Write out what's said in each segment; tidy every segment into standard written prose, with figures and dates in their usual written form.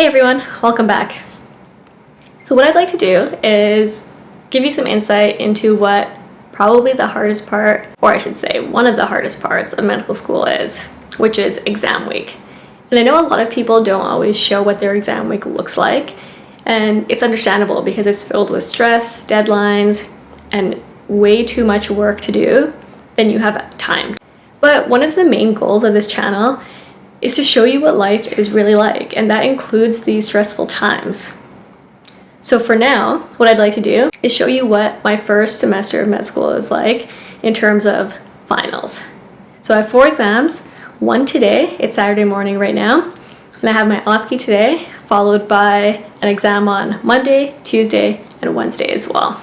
Hey everyone, welcome back. So what I'd like to do is give you some insight into what probably the hardest part, or I should say one of the hardest parts of medical school is, which is exam week. And I know a lot of people don't always show what their exam week looks like, and it's understandable because it's filled with stress, deadlines, and way too much work to do than you have time. But one of the main goals of this channel is to show you what life is really like, and that includes these stressful times. So for now, what I'd like to do is show you what my first semester of med school is like in terms of finals. So I have 4 exams, one today, it's Saturday morning right now, and I have my OSCE today, followed by an exam on Monday, Tuesday, and Wednesday as well.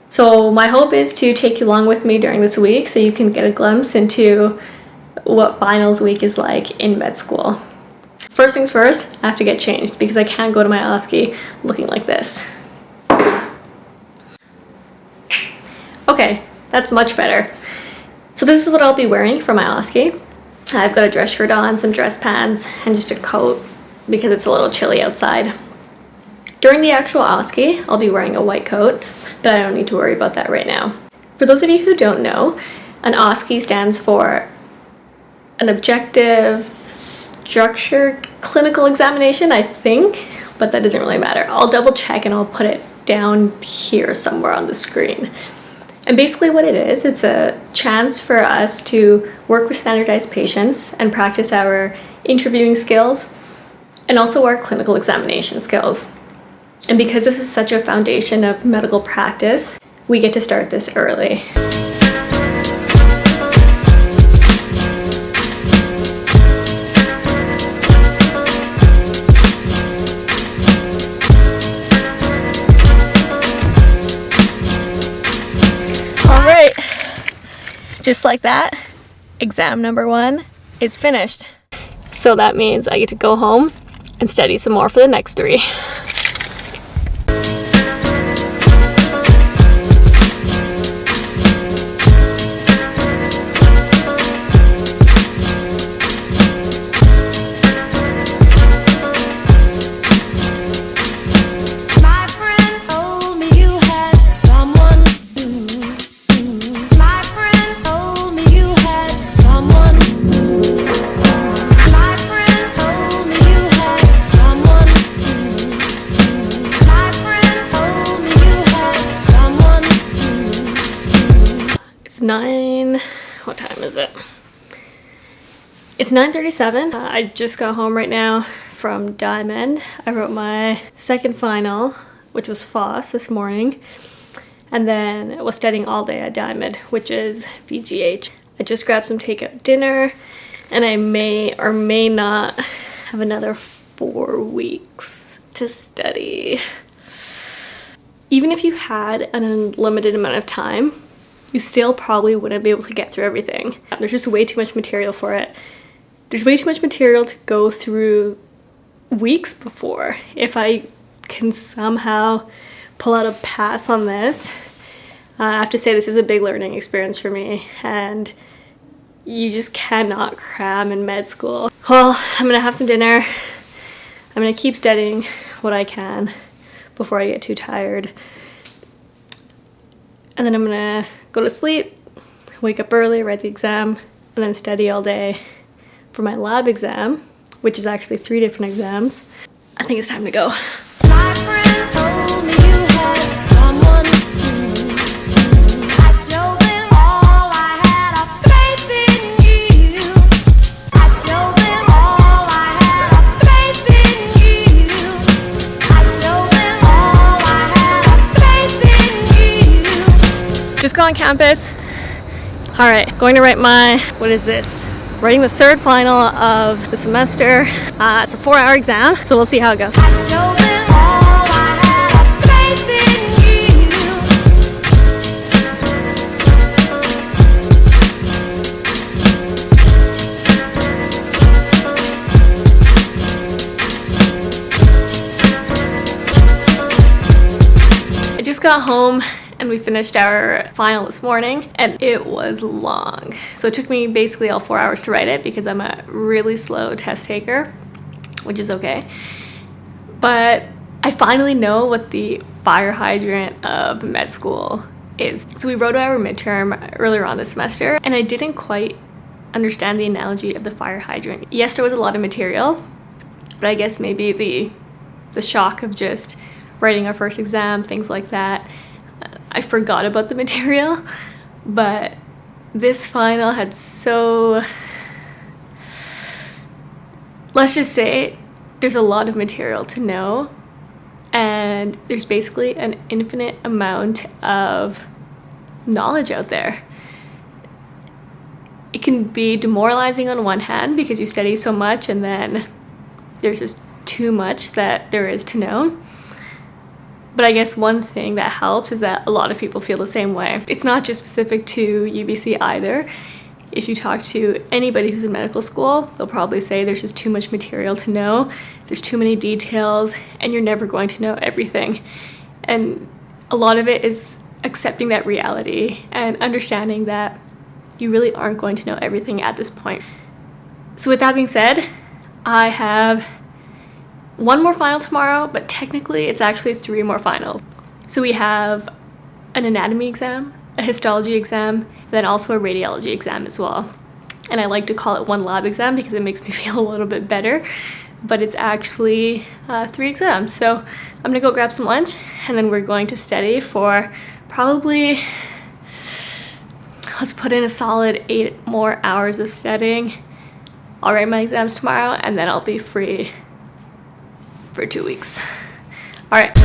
So my hope is to take you along with me during this week so you can get a glimpse into what finals week is like in med school. First things first, I have to get changed because I can't go to my OSCE looking like this. Okay, that's much better. So this is what I'll be wearing for my OSCE. I've got a dress shirt on, some dress pants, and just a coat because it's a little chilly outside. During the actual OSCE, I'll be wearing a white coat, but I don't need to worry about that right now. For those of you who don't know, an OSCE stands for an objective structured clinical examination, I think, but that doesn't really matter. I'll double check and I'll put it down here somewhere on the screen. And basically what it is, it's a chance for us to work with standardized patients and practice our interviewing skills and also our clinical examination skills. And because this is such a foundation of medical practice, we get to start this early. Alright, just like that, exam number 1 is finished. So that means I get to go home and study some more for the next 3. What time is it? It's 9:37. I just got home right now from Diamond. I wrote my second final, which was FOSS this morning, and then I was studying all day at Diamond, which is VGH. I just grabbed some takeout dinner, and I may or may not have another 4 weeks to study. Even if you had an unlimited amount of time, you still probably wouldn't be able to get through everything. There's just way too much material for it. There's way too much material to go through weeks before. If I can somehow pull out a pass on this, I have to say this is a big learning experience for me, and you just cannot cram in med school. Well, I'm gonna have some dinner. I'm gonna keep studying what I can before I get too tired. And then I'm gonna go to sleep, wake up early, write the exam, and then study all day for my lab exam, which is actually 3 different exams. I think it's time to go. My friend told me you had someone new. I showed them all I had a faith in you. I showed them all I had a faith in you. I showed them all I had a faith in you. Just got on campus. All right, going to write my, what is this? Writing the 3rd final of the semester. It's a 4-hour exam, so we'll see how it goes. I showed them all I had a faith in you. I just got home and we finished our final this morning, and it was long. So it took me basically all 4 hours to write it because I'm a really slow test taker. which is okay. But I finally know what the fire hydrant of med school is. So we wrote our midterm earlier on this semester, and I didn't quite understand the analogy of the fire hydrant. Yes, there was a lot of material, but I guess maybe the shock of just writing our first exam, things like that, I forgot about the material. But this final had so, let's just say there's a lot of material to know, and there's basically an infinite amount of knowledge out there. It can be demoralizing on one hand because you study so much and then there's just too much that there is to know. But I guess one thing that helps is that a lot of people feel the same way. It's not just specific to UBC either. If you talk to anybody who's in medical school, they'll probably say there's just too much material to know, there's too many details, and you're never going to know everything. And a lot of it is accepting that reality and understanding that you really aren't going to know everything at this point. So with that being said, I have one more final tomorrow, but technically it's actually 3 more finals. So we have an anatomy exam, a histology exam, and then also a radiology exam as well. And I like to call it one lab exam because it makes me feel a little bit better, but it's actually 3 exams. So I'm gonna go grab some lunch, and then we're going to study for probably, let's put in a solid 8 more hours of studying. I'll write my exams tomorrow, and then I'll be free for 2 weeks. All right.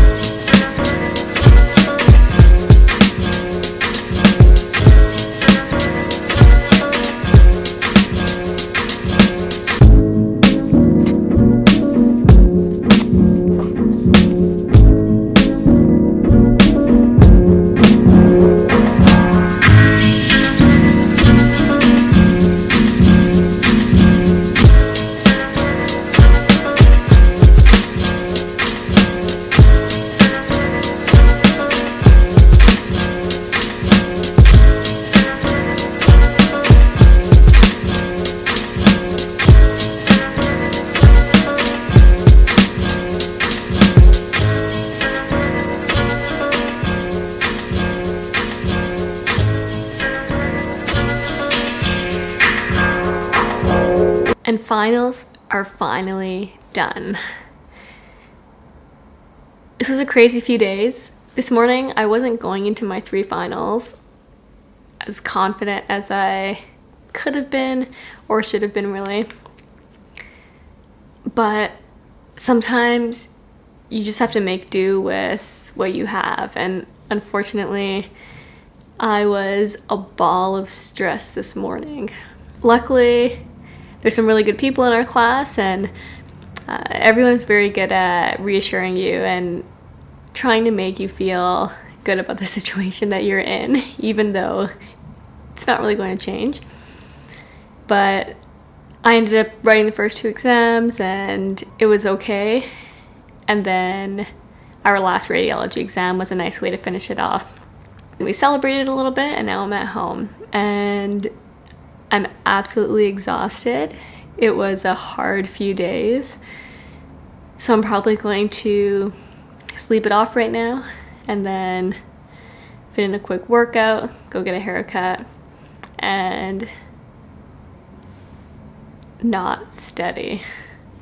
And finals are finally done. This was a crazy few days. This morning, I wasn't going into my 3 finals as confident as I could have been or should have been, really. But sometimes you just have to make do with what you have. And unfortunately, I was a ball of stress this morning. Luckily, there's some really good people in our class, and everyone is very good at reassuring you and trying to make you feel good about the situation that you're in, even though it's not really going to change. But I ended up writing the first 2 exams and it was okay. And then our last radiology exam was a nice way to finish it off. We celebrated a little bit, and now I'm at home and I'm absolutely exhausted. It was a hard few days, so I'm probably going to sleep it off right now and then fit in a quick workout, go get a haircut, and not study.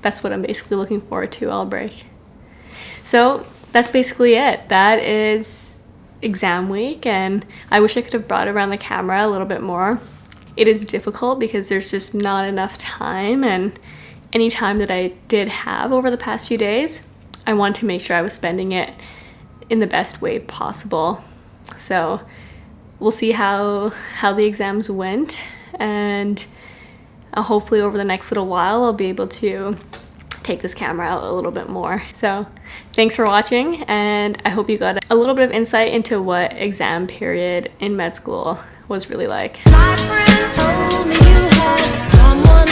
That's what I'm basically looking forward to all break. So that's basically it. That is exam week, and I wish I could have brought around the camera a little bit more. It is difficult because there's just not enough time, and any time that I did have over the past few days, I wanted to make sure I was spending it in the best way possible. So we'll see how the exams went, and hopefully over the next little while I'll be able to take this camera out a little bit more. So thanks for watching, and I hope you got a little bit of insight into what exam period in med school was really like. My friend told me you had someone